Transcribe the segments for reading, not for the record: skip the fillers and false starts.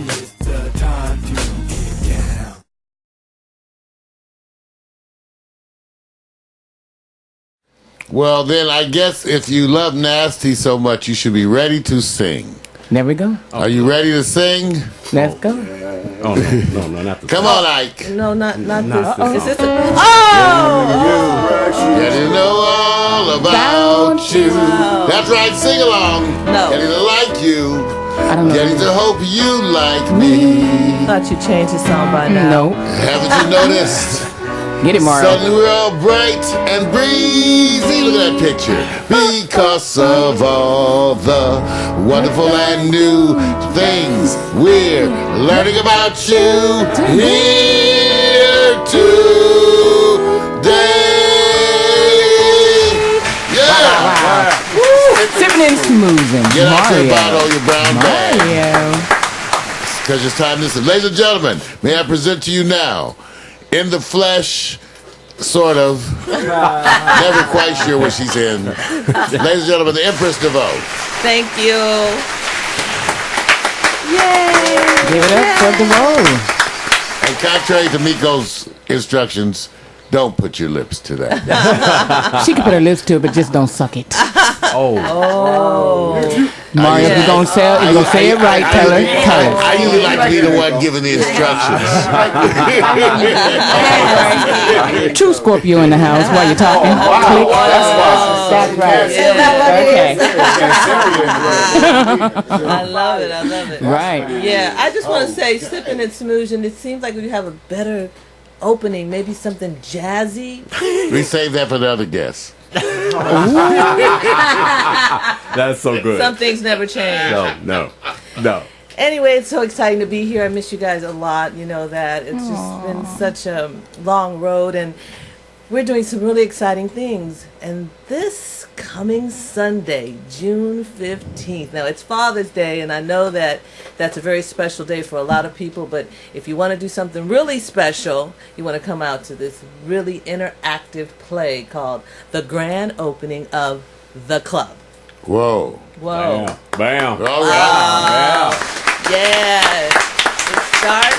It's the time to get down. Well, then I guess if you love Nasty so much, you should be ready to sing. There we go. Are you ready to sing? Let's go. Oh, no, not the Come on, Ike. No, not Not this. this. Is this oh! Get to know all about you. That's right, sing along. No. Getting to like you. I don't know. Getting to hope you like me. Thought you changed the song by now. No. Haven't you noticed? Get it, Mario. Suddenly we're all bright and breezy. Look at that picture. Because of all the wonderful and new things we're learning about you here today. Yeah. Wow. Sipping and smoozing. Get out to the Mario. bottle, your brown bag. Mario. Because it's time to listen. Ladies and gentlemen, may I present to you now, in the flesh, sort of. Never quite sure what she's in. Ladies and gentlemen, the Empress DeVoe. Thank you. Yay! Give it up for the roll. And contrary to Miko's instructions, don't put your lips to that. She can put her lips to it, but just don't suck it. Oh. Mario, if you're going to say it right, tell her. Tell her. I usually like to be the one giving the instructions. True Scorpio in the house while you're talking. Click. That's right. I love it. I love it. Right. Yeah, I just want to say, sipping and smoozing, it seems like we have a better opening, maybe something jazzy. We save that for the other guests. That's so good. Some things never change. No. Anyway, it's so exciting to be here. I miss you guys a lot. You know that. It's just been such a long road, and we're doing some really exciting things. And this coming Sunday, June 15th. Now, it's Father's Day, and I know that that's a very special day for a lot of people, but if you want to do something really special, you want to come out to this really interactive play called The Grand Opening of The Club. Whoa. Whoa. Bam. All right. Yes. It starts.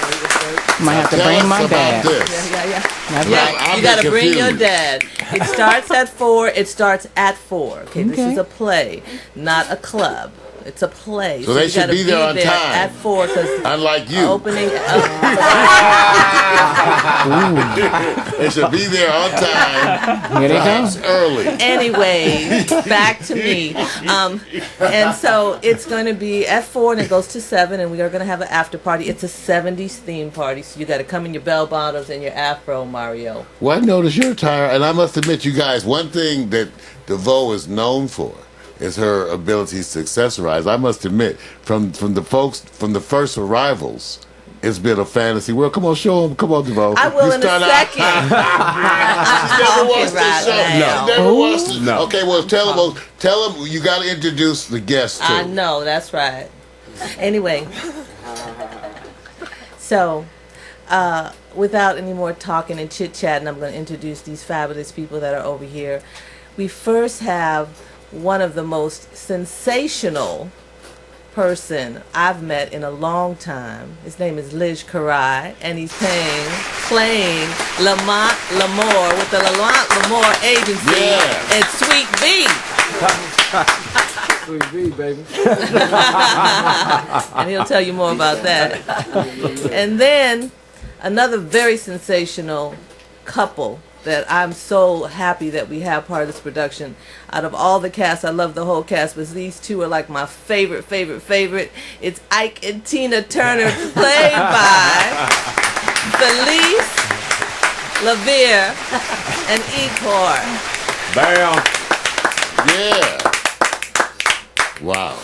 Might have to Tell bring us my about dad. this. Yeah. That's Yeah, right. I'm you gotta bring your confused. dad. It starts at 4. It starts at 4. Okay, this Okay. is a play, not a club. It's a play. So they you should gotta be there on time. at 4 because Unlike you. opening. They should be there on time. Here they go. Perhaps early. Anyway, back to me. And so it's going to be at 4 and it goes to 7, and we are going to have an after party. It's a 70's theme party, so you got to come in your bell bottoms and your afro, Mario. Well, I noticed your attire, and I must admit, you guys, one thing that DeVoe is known for is her abilities to accessorize. I must admit, from the folks, from the first arrivals, it's been a fantasy world. Come on, show them. Come on, DeVoe. I will You in a start second. She never watched right the show. now. She never watched it. No. Okay, well, tell them you got to introduce the guests too. I know, that's right. Anyway, so without any more talking and chit-chatting, I'm going to introduce these fabulous people that are over here. We first have one of the most sensational person I've met in a long time. His name is Liz Karai, and he's playing Lamont Lamore with the Lamont Lamore Agency. Yeah. It's Sweet V. Sweet V, baby. And he'll tell you more about that. And then another very sensational couple that I'm so happy that we have part of this production. Out of all the cast, I love the whole cast, but these two are like my favorite. It's Ike and Tina Turner, played by Felice, LaVere, and Ecor. Bam. Yeah. Wow.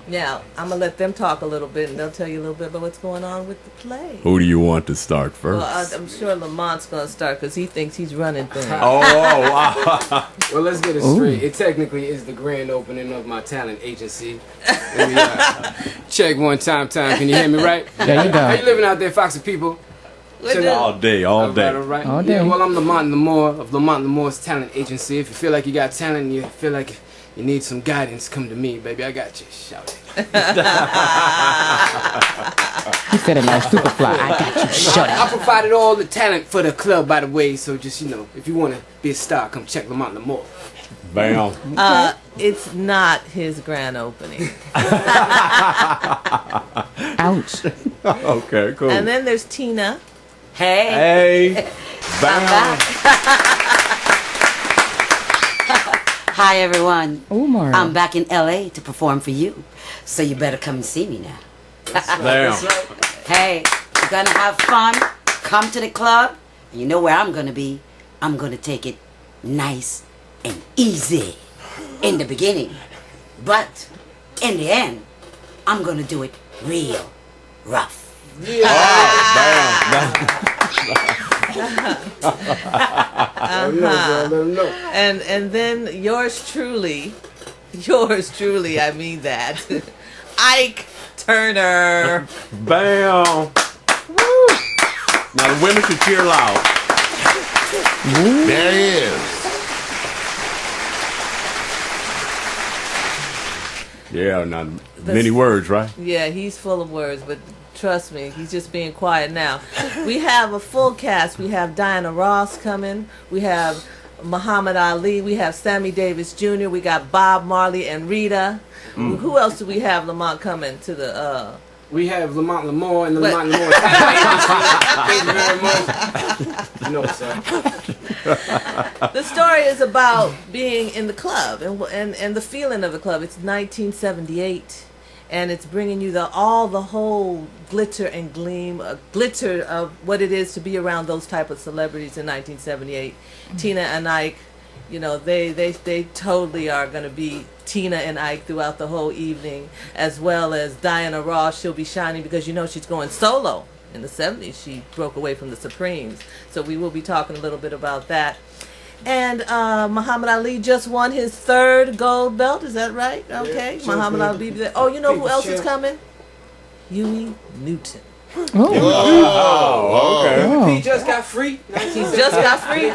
Now, I'm going to let them talk a little bit, and they'll tell you a little bit about what's going on with the play. Who do you want to start first? Well, I'm sure Lamont's going to start because he thinks he's running things. Wow. Well, let's get it straight. It technically is the grand opening of my talent agency. Let me, check one time. Can you hear me right? There you How you go. living out there, Foxy people? All day. All right. All day. Yeah, well, I'm Lamont Lamore of Lamont Lamore's talent agency. If you feel like you got talent and you feel like you need some guidance, come to me, baby. I got you. Shout it. He said it like Superfly. I got you. Shut I up. provided all the talent for the club, by the way. So just, if you want to be a star, come check Lamont Lamore. Bam. It's not his grand opening. Ouch. Okay, cool. And then there's Tina. Hey. Hey. Bam. Hi, everyone. Umar. I'm back in LA to perform for you. So you better come and see me now. Bam. Hey, you're gonna have fun. Come to the club. And you know where I'm gonna be. I'm gonna take it nice and easy in the beginning. But in the end, I'm gonna do it real rough. Oh, bam. Let him know. And then yours truly, I mean that, Ike Turner. Bam. Now the women should cheer loud. There he is. Yeah, not many words, right? Yeah, he's full of words, but trust me, he's just being quiet now. We have a full cast. We have Diana Ross coming. We have Muhammad Ali. We have Sammy Davis Jr. We got Bob Marley and Rita. Who else do we have, Lamont, coming to the... We have Lamont Lamore and the Lamont Lamore. Thank you very much. Sir. The story is about being in the club and the feeling of the club. It's 1978, and it's bringing you the whole glitter and gleam, glitter of what it is to be around those type of celebrities in 1978. Tina and Ike, they totally are going to be Tina and Ike throughout the whole evening, as well as Diana Ross. She'll be shining because she's going solo. In the 70s, she broke away from the Supremes. So we will be talking a little bit about that. And Muhammad Ali just won his 3rd gold belt. Is that right? Okay. Yeah, Muhammad Ali. Oh, you know who else is coming? Huey Newton. Oh, okay. He just got free. He just got free.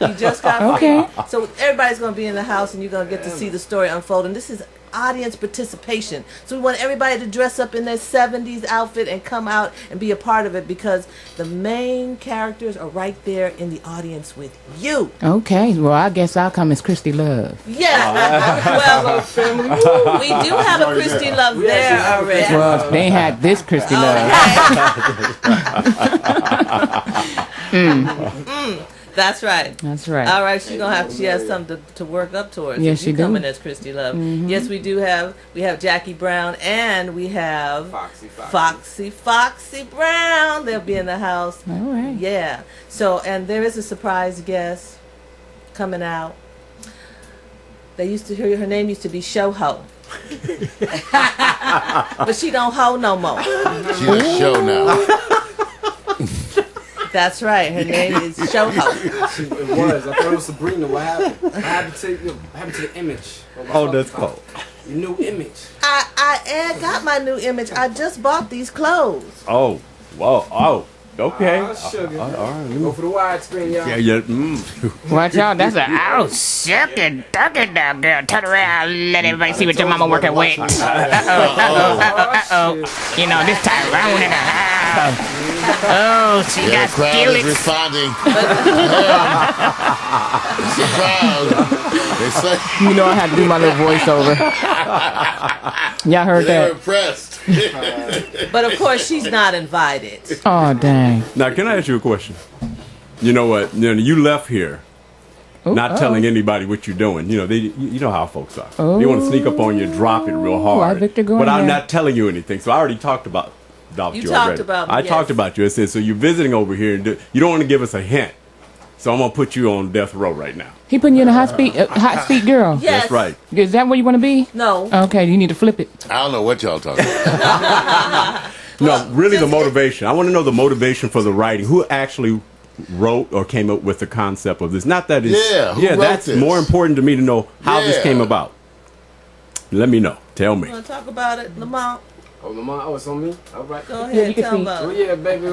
He just got free. Okay. So everybody's going to be in the house, and you're going to get to see the story unfold. And this is audience participation. So we want everybody to dress up in their 70s outfit and come out and be a part of it, because the main characters are right there in the audience with you. Okay. Well, I guess I'll come as Christy Love. Yes. Well, we do have a Christy Love there already. Well, they had this Christy Love. That's right. That's right. All right, she has something to work up towards. Yes, she do. Coming as Christy Love. Mm-hmm. Yes, we do have. We have Jackie Brown, and we have Foxy Brown. They'll be in the house. All right. Yeah. So, and there is a surprise guest coming out. They used to hear her name used to be Show Ho. But she don't ho no more. She's a show now. That's right. Her name is Show Ho. It was. I thought it was Sabrina. What happened? What happened to the image? Oh, that's cool. Your new image. I got my new image. I just bought these clothes. Oh, whoa. Oh, okay. Sugar. All right. Go for the widescreen, y'all. Yeah. Watch out. That's a shuck it, duck it down, girl. Turn around. Let everybody see what your mama working with. Uh-oh. This Tyrone in the house. Oh, she got the crowd is responding. Surprise. They say I had to do my little voiceover. Y'all heard they're that? impressed. But of course, she's not invited. Oh, dang. Now, can I ask you a question? You know what? You left here not telling anybody what you're doing. You know how folks are. They want to sneak up on you, drop it real hard. Victor, go but I'm ahead. not telling you anything. So I already talked about you talked already. about me, I yes. talked about you. I said, so you're visiting over here, and you don't want to give us a hint. So I'm going to put you on death row right now. He putting you in a hot seat girl. Yes. That's right. Is that where you want to be? No. Okay, you need to flip it. I don't know what y'all talking about. No, really the motivation. I want to know the motivation for the writing. Who actually wrote or came up with the concept of this? Not that it's... who wrote that's this? more important to me to know how this came about. Let me know. Tell me. You want to talk about it, Lamont? Oh, Lamont, oh, it's on me? All right. Go Yeah, ahead, you can tell see. them about Well, it. yeah, baby,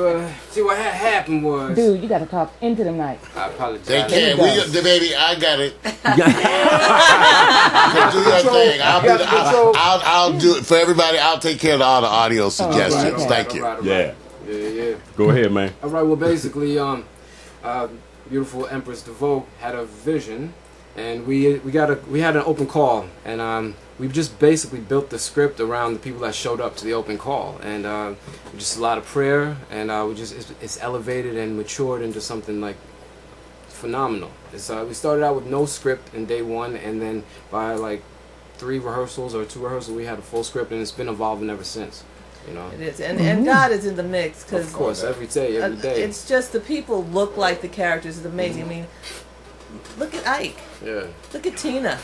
see what happened was... Dude, you gotta talk into the mic. I apologize. They There can't. you We, go. the baby, I got it. Yeah. Do your thing. Control. I'll do it for everybody. I'll take care of all the audio suggestions. okay. Thank you. All right. Yeah. Yeah. Go ahead, man. All right, well, basically, beautiful Empress DeVoe had a vision, and we had an open call, and we've just basically built the script around the people that showed up to the open call, and just a lot of prayer, and it's elevated and matured into something like phenomenal. We started out with no script in day one, and then by like 3 rehearsals or 2 rehearsals, we had a full script, and it's been evolving ever since. You know. It is, and God is in the mix because Of course, every day. it's just the people look like the characters. It's amazing. I mean, look at Ike. Yeah. Look at Tina.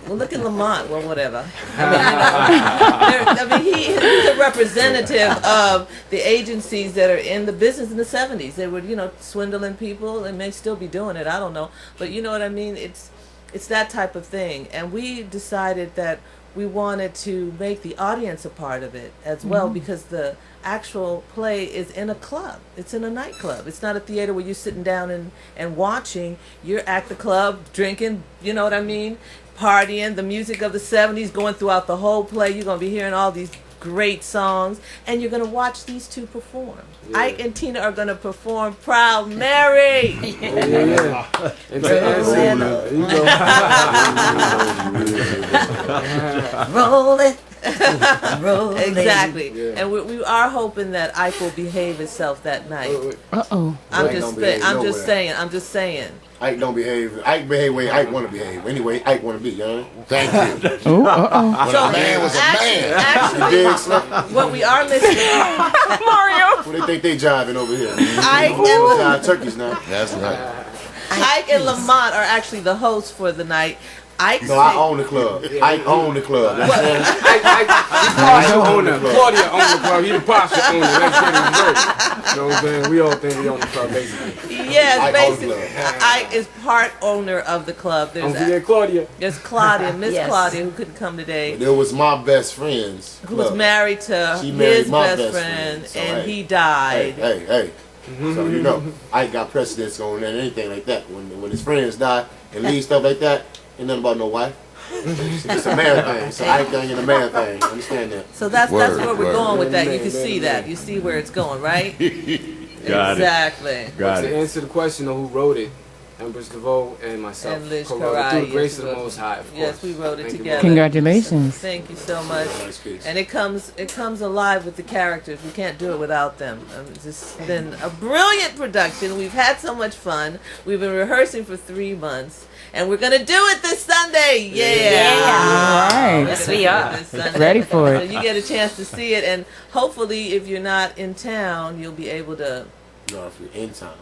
Well, look at Lamont. Well, whatever. I mean, he's a representative of the agencies that are in the business in the 70s. They were, swindling people, and may still be doing it. I don't know, but you know what I mean. It's that type of thing, and we decided that we wanted to make the audience a part of it as well, because the actual play is in a club. It's in a nightclub. It's not a theater where you're sitting down and watching. You're at the club drinking, you know what I mean? Partying, the music of the 70s going throughout the whole play. You're going to be hearing all these great songs, and you're going to watch these two perform. Yeah. Ike and Tina are going to perform Proud Mary. Yeah. And to answer, you Roll it. Roll it. Exactly. Yeah. And we are hoping that Ike will behave himself that night. Uh-oh. I'm Ike just don't behave nowhere. I'm just saying. Ike don't behave. Ike behave where Ike want to behave. Anyway, Ike want to be, you know? Thank you. Oh, uh-oh. When a man was a man. Actually, Big Slim. what we are missing, Who they think they driving over here? Ike Drive turkeys now. That's right. and Lamont are actually the hosts for the night. Ike No, I sing- own the club. Ike own the club. That's it. He's partial owner. Claudia owns the club. He's the partial owner. Let's get him straight. You know what I'm saying? We all think we own the club, basically. Yes, Ike owns the basically. club. Ike is part owner of the club. Don't forget Claudia. There's Claudia, Miss Yes. Claudia, who couldn't come today, It was my best friend's who was club. married to She married his my best best friend, friend, so and hey. he died. Hey. So you know, Ike got precedence on anything like that. When his friends die and leave stuff like that, ain't nothing about no wife. It's a man thing. So Ike done in a man thing. Understand that? So that's Word, where we're word. going with that. You Man, can see man, that. man. You see where it's going, right? Got Exactly. Got To it. answer the question of who wrote it, Empress DeVoe and myself And Liz co-wrote it Karai, through the yes, grace we of the wrote Most it. High, of Yes, course. we wrote it Thank you, together. Congratulations. Thank you so much. Nice piece. And it comes alive with the characters. We can't do it without them. It's just been a brilliant production. We've had so much fun. We've been rehearsing for 3 months, and we're gonna do it this Sunday. Yeah. All right. Yes, we are. This Sunday. Ready for So it. you get a chance to see it, and hopefully, if you're not in town, you'll be able to. No, if you're in town.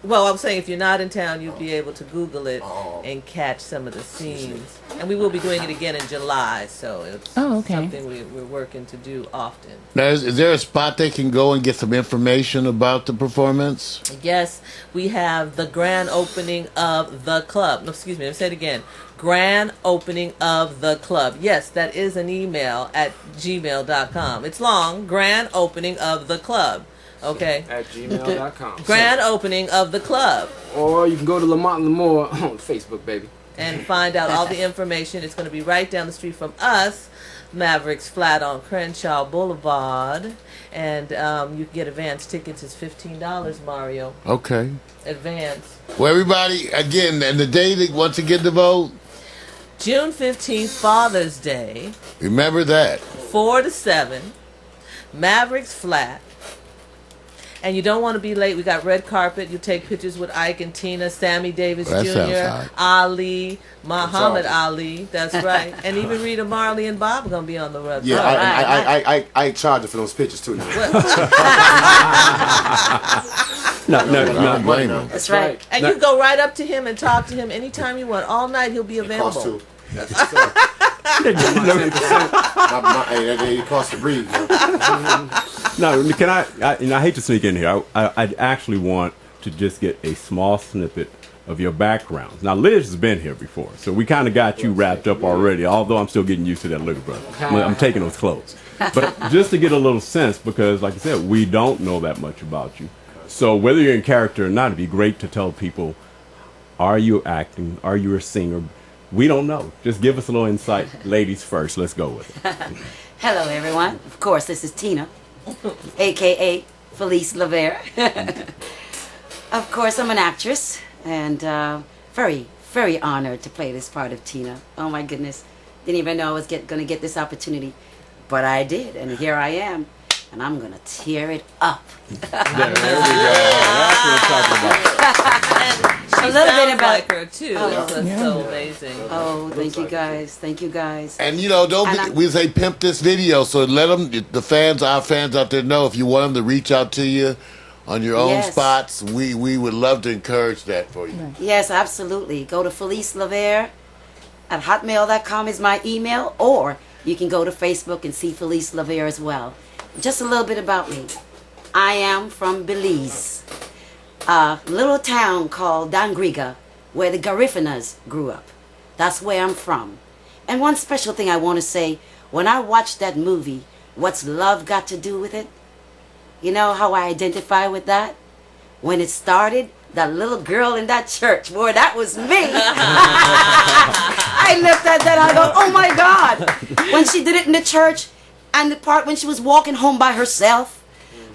Well, I'm saying if you're not in town, you'll be able to Google it Oh. and catch some of the scenes. And we will be doing it again in July, so it's Oh, okay. something we're working to do often. Now, is there a spot they can go and get some information about the performance? Yes, we have the grand opening of the club. No, excuse me, let me say it again. Grand opening of the club. Yes, that is an email at gmail.com. It's long. Grand opening of the club. Okay. At gmail.com. Grand opening of the club. Or you can go to Lamont Lamore on Facebook, baby. And find out all the information. It's going to be right down the street from us, Mavericks flat on Crenshaw Boulevard. And you can get advance tickets. It's $15, Mario. Okay. Advance. Well, everybody, again, and the day that once again to vote, June 15th, Father's Day, remember that. 4 to 7, Mavericks flat. And you don't want to be late. We got red carpet. You take pictures with Ike and Tina, Sammy Davis That sounds Jr., hot. Ali, Muhammad That's Ali. That's right. And even Rita Marley and Bob are going to be on the red Yeah, carpet. I charge you for those pictures too. Now. No. I don't blame them. That's right. And you go right up to him and talk to him anytime you want. All night he'll be It costs available. too. That's what's up. My 10%. It costs to breathe. Man. No, can I hate to sneak in here. I actually want to just get a small snippet of your backgrounds. Now, Liz has been here before, so we kind of got you wrapped up already, although I'm still getting used to that look, brother. I'm taking those clothes. But just to get a little sense, because like I said, we don't know that much about you. So whether you're in character or not, it'd be great to tell people, are you acting? Are you a singer? We don't know. Just give us a little insight. Ladies first. Let's go with it. Hello, everyone. Of course, this is Tina, a.k.a. Felice Lavere. Of course, I'm an actress, and very, very honored to play this part of Tina. Oh, my goodness. Didn't even know I was going to get this opportunity, but I did, and here I am, and I'm going to tear it up. There we go. That's what I'm talking about. She A little bit sounds about like her too. That's so amazing. Oh, thank you guys. Thank you guys. And you know, we say pimp this video, so let them, the fans, our fans out there know if you want them to reach out to you on your own spots. We would love to encourage that for you. Yes, absolutely. Go to Felice Lavere at hotmail.com is my email, or you can go to Facebook and see Felice Lavere as well. Just a little bit about me. I am from Belize, a little town called Dangriga, where the Garifunas grew up. That's where I'm from. And one special thing I want to say, when I watched that movie, What's Love Got to Do with It? You know how I identify with that? When it started, that little girl in that church, boy, that was me. I looked at that, I go, oh my God. When she did it in the church, and the part when she was walking home by herself,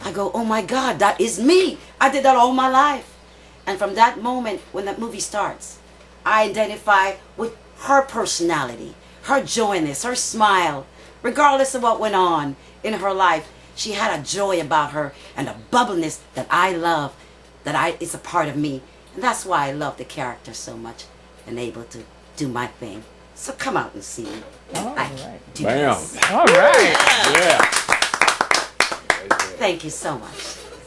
I go, oh my God, that is me. I did that all my life. And from that moment, when that movie starts, I identify with her personality, her joyness, her smile. Regardless of what went on in her life, she had a joy about her and a bubbliness that I love, it's a part of me. And that's why I love the character so much and able to do my thing. So come out and see me. All right. Bam. All right. Yeah. Thank you so much.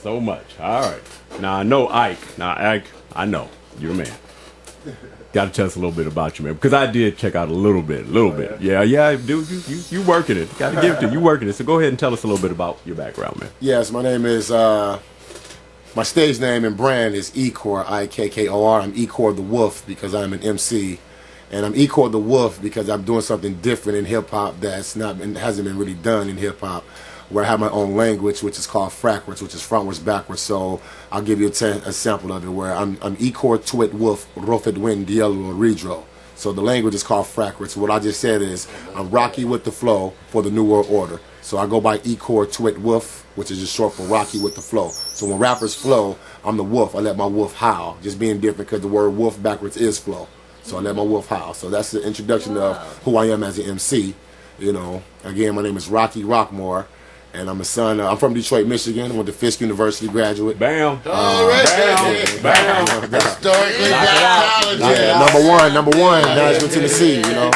So much. All right. Now I know Ike. Now Ike, I know you're a man. Got to tell us a little bit about you, man, because I did check out a little bit. Yeah, dude, you working it. Got to give it to you. You working it. So go ahead and tell us a little bit about your background, man. Yes, my name is, my stage name and brand is Ecor, I-K-K-O-R. I'm Ecor the Wolf because I'm an MC. And I'm Ecor the Wolf because I'm doing something different in hip-hop hasn't been really done in hip-hop, where I have my own language, which is called frackwards, which is frontwards, backwards. So I'll give you a sample of it, where I'm Ecor Twit Wolf, Rofet Win, Dielo, Redro. So the language is called frackwards. What I just said is, I'm Rocky with the flow for the New World Order. So I go by Ecor Twit Wolf, which is just short for Rocky with the flow. So when rappers flow, I'm the wolf. I let my wolf howl. Just being different because the word wolf backwards is flow. So I let my wolf howl. So that's the introduction of who I am as an MC. You know, again, my name is Rocky Rockmore. And I'm a son. I'm from Detroit, Michigan. I went to Fisk University, graduate. Bam. All right. Bam. Historically black college. Yeah, number one, Nashville, Tennessee, you know.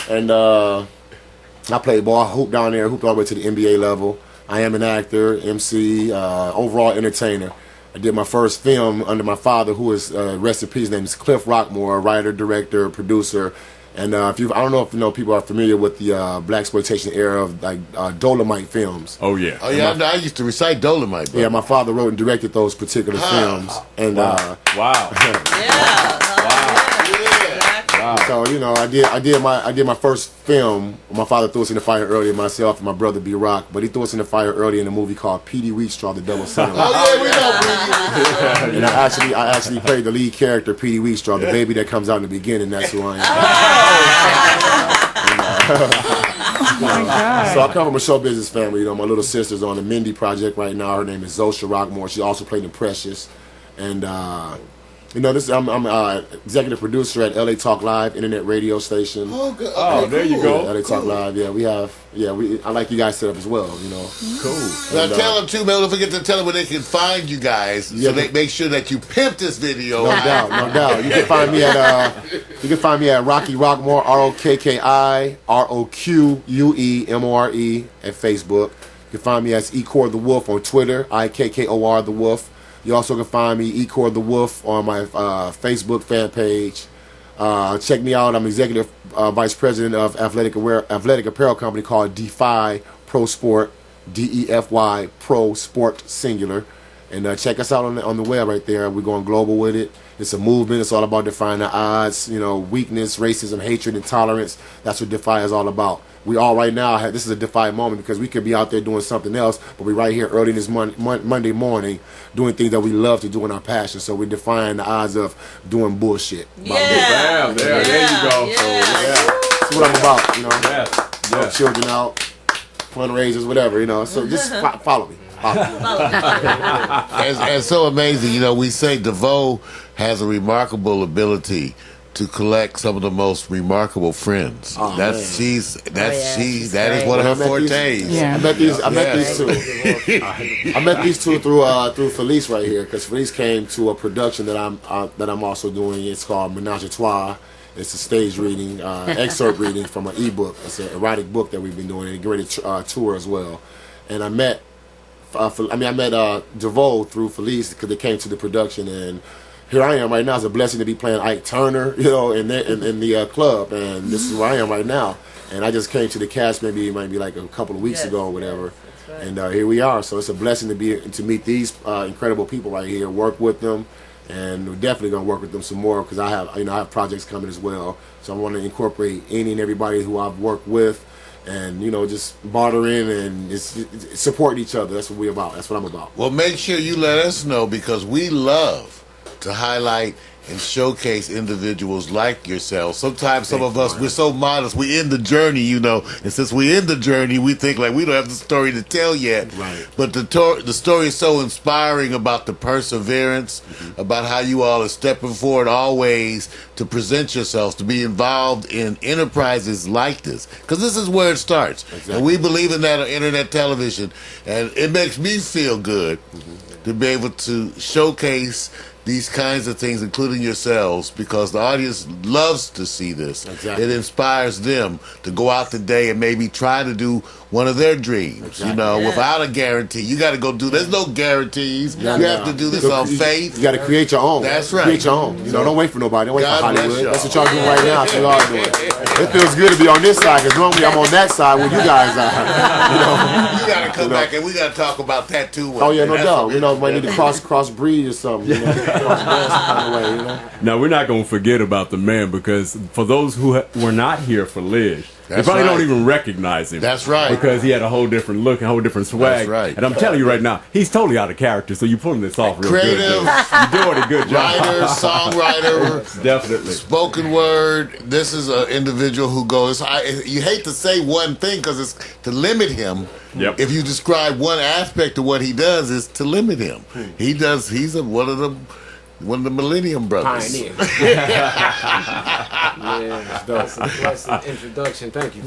And I played ball, hooped down there, hooped all the way to the NBA level. I am an actor, MC, overall entertainer. I did my first film under my father, who is, rest in peace, his name is Cliff Rockmore, writer, director, producer. And I don't know if people are familiar with the blaxploitation era of like Dolomite films. Oh yeah. Oh yeah, I used to recite Dolomite. Bro. Yeah, my father wrote and directed those particular films. And wow. Yeah. Wow. So I did my first film. My father threw us in the fire early, myself and my brother B Rock, but he threw us in the fire early in a movie called P.D. Wheatstraw, the Double Son. Oh yeah, we know. And I actually played the lead character, P.D. Wheatstraw, the baby that comes out in the beginning. That's who I am. Oh my God. So I come from a show business family. You know, my little sister's on the Mindy project right now. Her name is Zosha Rockmore. She also played in Precious, and I'm executive producer at LA Talk Live, internet radio station. Oh, good. Okay, Oh, there you cool. go. LA Talk Live. I like you guys set up as well. You know. Cool. Now tell them too, man. Don't forget to tell them where they can find you guys. So they make sure that you pimp this video. No doubt. You can find me at Rocky Rockmore, ROKKI at Facebook. You can find me as Ecor the Wolf on Twitter, IKKOR the Wolf. You also can find me, Ecor the Wolf, on my Facebook fan page. Check me out. I'm executive vice president of athletic apparel company called Defy Pro Sport, DEFY Pro Sport Singular. And check us out on the web right there. We're going global with it. It's a movement. It's all about defying the odds, weakness, racism, hatred, intolerance. That's what Defy is all about. We all right now, this is a Defy moment because we could be out there doing something else, but we're right here early this Monday morning doing things that we love to do in our passion. So we're defying the odds of doing bullshit. Yeah. There you go. Yeah. So, That's what I'm about, yes. Help children out, fundraisers, whatever, So just follow me. And so amazing, we say DeVoe has a remarkable ability to collect some of the most remarkable friends. Oh, that is one of her fortes. Yeah. I met these two. I met these two through Felice right here, because Felice came to a production that I'm also doing. It's called Menage a Trois. It's a stage reading, excerpt reading from an ebook. It's an erotic book that we've been doing, and getting ready to tour as well. And I met DeVoe through Felice because they came to the production, and here I am right now. It's a blessing to be playing Ike Turner, in the club, and this is where I am right now. And I just came to the cast maybe like a couple of weeks ago or whatever, right. And here we are. So it's a blessing to meet these incredible people right here, work with them, and we're definitely gonna work with them some more because I have projects coming as well. So I want to incorporate any and everybody who I've worked with. And just bartering and support each other. That's what we're about. That's what I'm about. Well, make sure you let us know because we love to highlight and showcase individuals like yourself. Sometimes some of us, we're so modest. We in the journey, and since we in the journey, we think like we don't have the story to tell yet. Right. But the story is so inspiring about the perseverance, about how you all are stepping forward always to present yourselves, to be involved in enterprises like this. Because this is where it starts. Exactly. And we believe in that on internet television. And it makes me feel good to be able to showcase these kinds of things, including yourselves, because the audience loves to see this. Exactly. It inspires them to go out today and maybe try to do one of their dreams, without a guarantee. You got to go do. There's no guarantees. You have to do this on faith. You got to create your own. That's right. Create your own. Don't wait for nobody. Don't wait for Hollywood. That's what y'all doing Yeah. right now. That's what y'all doing. It feels good to be on this side because normally I'm on that side where you guys are. You got to come back and we got to talk about that too. Oh yeah, no doubt. Might need to cross breed or something. Now, we're not going to forget about the man because for those who were not here for Liz, they probably don't even recognize him. That's right. Because he had a whole different look, a whole different swag. That's right. And I'm telling you right now, he's totally out of character, so you're pulling this off real Creative, good. You're doing a good job. Writer, songwriter. Definitely. Spoken word. This is an individual who goes, you hate to say one thing because it's to limit him. Yep. If you describe one aspect of what he does, is to limit him. He's one of the Millennium Brothers. Pioneer. That's a blessed introduction. Thank you.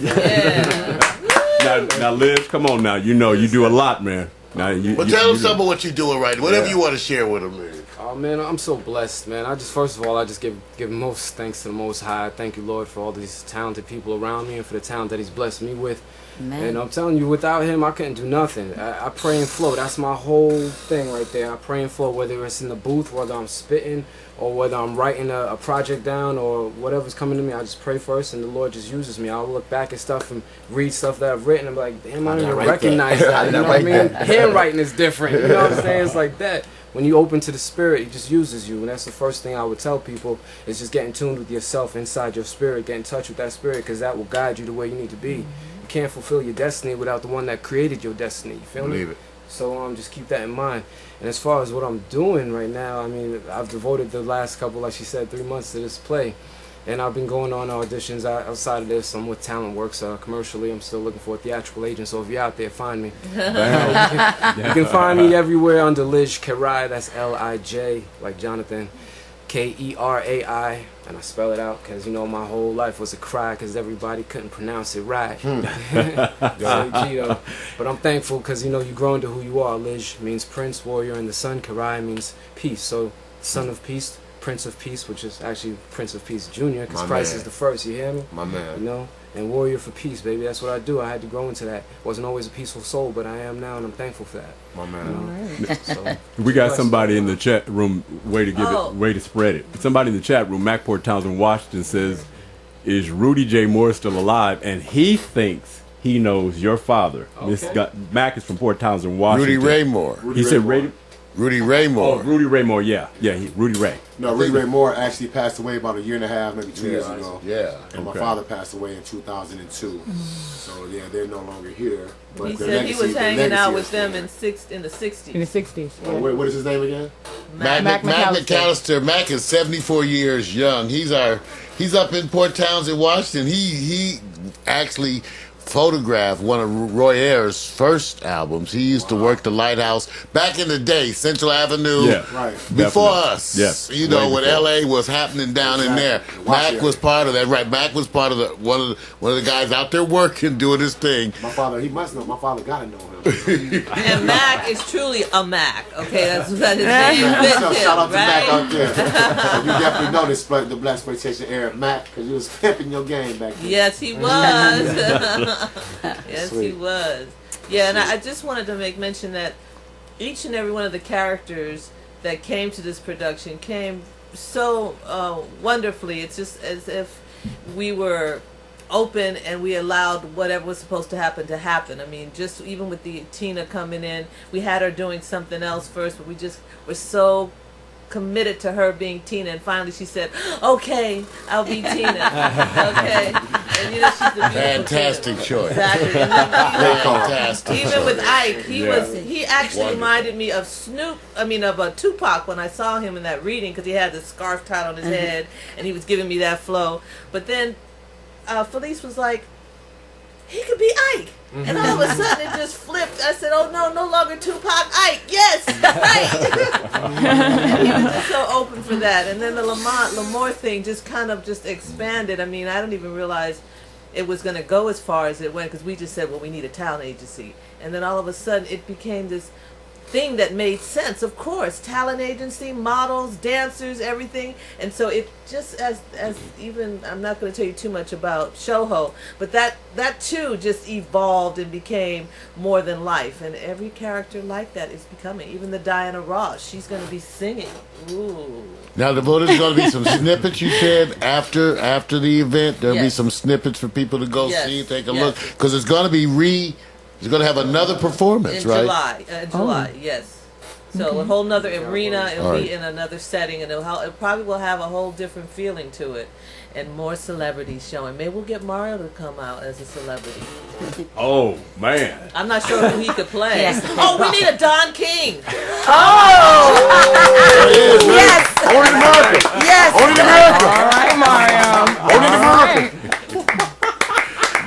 Now, Liz, come on now. You do a lot, man. Now, Tell them some of what you're doing right. Whatever you want to share with them, Liz. Oh man, I'm so blessed, man. First of all, I just give most thanks to the Most High. Thank you, Lord, for all these talented people around me and for the talent that He's blessed me with. Amen. And I'm telling you, without Him, I couldn't do nothing. I pray and flow. That's my whole thing right there. I pray and flow, whether it's in the booth, whether I'm spitting, or whether I'm writing a project down, or whatever's coming to me. I just pray first, and the Lord just uses me. I'll look back at stuff and read stuff that I've written. I'm like, damn, I didn't even recognize that. You know what I mean? Handwriting is different. You know what I'm saying? It's like that. When you open to the Spirit, He just uses you, and that's the first thing I would tell people is just get in tune with yourself inside your spirit, get in touch with that spirit, because that will guide you to where you need to be. You can't fulfill your destiny without the one that created your destiny. You feel me? It. So just keep that in mind. And as far as what I'm doing right now, I mean, I've devoted the last couple, like she said, 3 months to this play. And I've been going on auditions outside of this. I'm with Talent Works commercially. I'm still looking for a theatrical agent. So if you're out there, find me. You can find me everywhere under Lij Kerai. That's L-I-J, like Jonathan. Kerai. And I spell it out because, my whole life was a cry because everybody couldn't pronounce it right. But I'm thankful because, you grow into who you are. Lij means prince, warrior, and the sun. Kerai means peace. So, son of peace. Prince of Peace, which is actually Prince of Peace Jr., because Christ is the first, you hear me? My man. And warrior for peace, baby. That's what I do. I had to grow into that. Wasn't always a peaceful soul, but I am now, and I'm thankful for that. My man. So, we got somebody in the chat room, way to spread it. Somebody in the chat room, Macport Townsend Washington says, is Rudy J. Moore still alive? And he thinks he knows your father. Okay. Mac is from Port Townsend, Washington. Rudy Ray Moore. He said, Rudy Ray Oh, Moore. Rudy Ray Moore. Yeah, Rudy Ray. No, Rudy Ray Moore actually passed away about a year and a half, maybe 2 years ago. Yeah. And my Okay. father passed away in 2002. So yeah, they're no longer here. But He the said he legacy- was the hanging legacy out is with still them there. in the 60s. In the 60s. What is his name again? Mac McAllister. Mac is 74 years young. He's up in Port Townsend, Washington. He actually photographed one of Roy Ayers' first albums. He used to work the Lighthouse back in the day, Central Avenue. Yeah. Right. Before Definitely. us, Yes. you know, Way when before. LA was happening down in there, Exactly. Mac Watch was it. part of that. Right, Mac was part of one of the guys out there working, doing his thing. My father, he must know. My father gotta know him. And Mac is truly a Mac. Okay, that's what his name fits So him, shout out to Mac right? out there. So you definitely know the Black Exploitation era, Mac, because you was pimping your game back then. Yes, he was. Yes, he Sweet. was. Yeah, and I just wanted to make mention that each and every one of the characters that came to this production came so wonderfully. It's just as if we were open and we allowed whatever was supposed to happen to happen. I mean, just even with the Tina coming in, we had her doing something else first, but we just were so committed to her being Tina, and finally she said, "Okay, I'll be Tina." Okay, and you know she's the beautiful Fantastic Tina. choice. Exactly. And then, Fantastic even with choice. Ike, Yeah. he actually Wonderful. reminded me of Tupac when I saw him in that reading, because he had the scarf tied on his head and he was giving me that flow. But then Felice was like, he could be Ike. And all of a sudden it just flipped. I said, oh no, no longer Tupac, Ike. Yes, right. And he was just so open for that. And then the Lamore thing just kind of just expanded. I mean, I don't even realize it was going to go as far as it went, because we just said, well, we need a talent agency. And then all of a sudden it became this thing that made sense. Of course, talent agency, models, dancers, everything. And so it just as even, I'm not going to tell you too much about Shoho, but that too just evolved and became more than life. And every character like that is becoming. Even the Diana Ross, she's going to be singing. Ooh. Now, there's going to be some snippets, you said, after the event. There'll be Yes. some snippets for people to go Yes. see, take a Yes. look. Because it's going to be it's going to have another performance, In right? July, yes. So a whole nother arena, it'll All be right. in another setting, and it probably will have a whole different feeling to it, and more celebrities showing. Maybe we'll get Mario to come out as a celebrity. Oh man. I'm not sure who he could play. Yes. Oh, we need a Don King. Yes. Only in America. Yes. Only in America. All right, Mario. Only in America.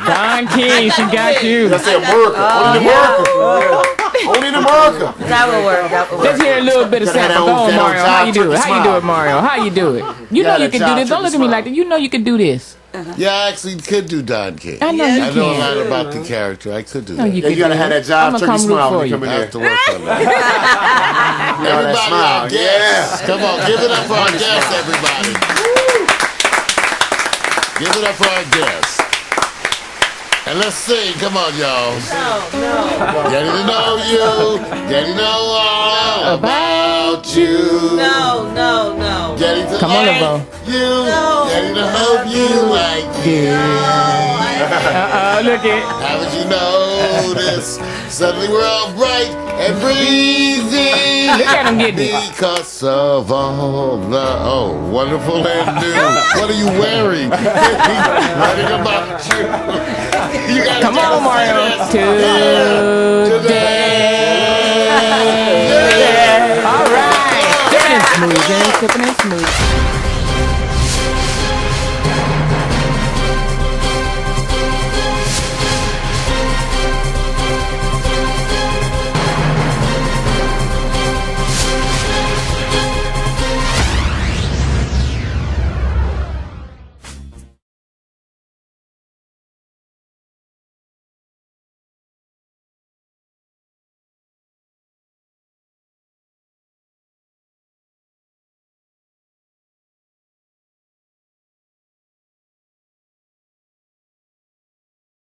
Don King, she got you. That's America. Only in America. Only in America. That will work. That will work. Let's hear a little bit of Gotta have sample. that Go on, old Mario. How you do it? job, How you do it, Mario? How you do it? You know Gotta you can do job, this. Don't look at me like that. You know you can do this. Yeah, I actually could do Don King. I know Yes. you I know a can. lot about the character. I could do No, that. you Yeah, can you gotta do have it. that job, I'ma turkey come root smile for when you you. come in I there. have to work on that. You know, that Everybody, smile. our guests. Come on, give it up for our guests, everybody. Give it up for our guests. And let's sing. Come on, y'all. No, Getting to know you. Getting to know all about you. no. Getting to Come on, like Lebo. you. No. Getting to hope you like you. Look it. Haven't you noticed? Suddenly we're all bright and breezy. Look at him getting it. Because of all the wonderful and new. What are you wearing? Writing about you. You gotta Come tell on, us Mario. Today. All right. Sipping and smooth. Sipping and smooth.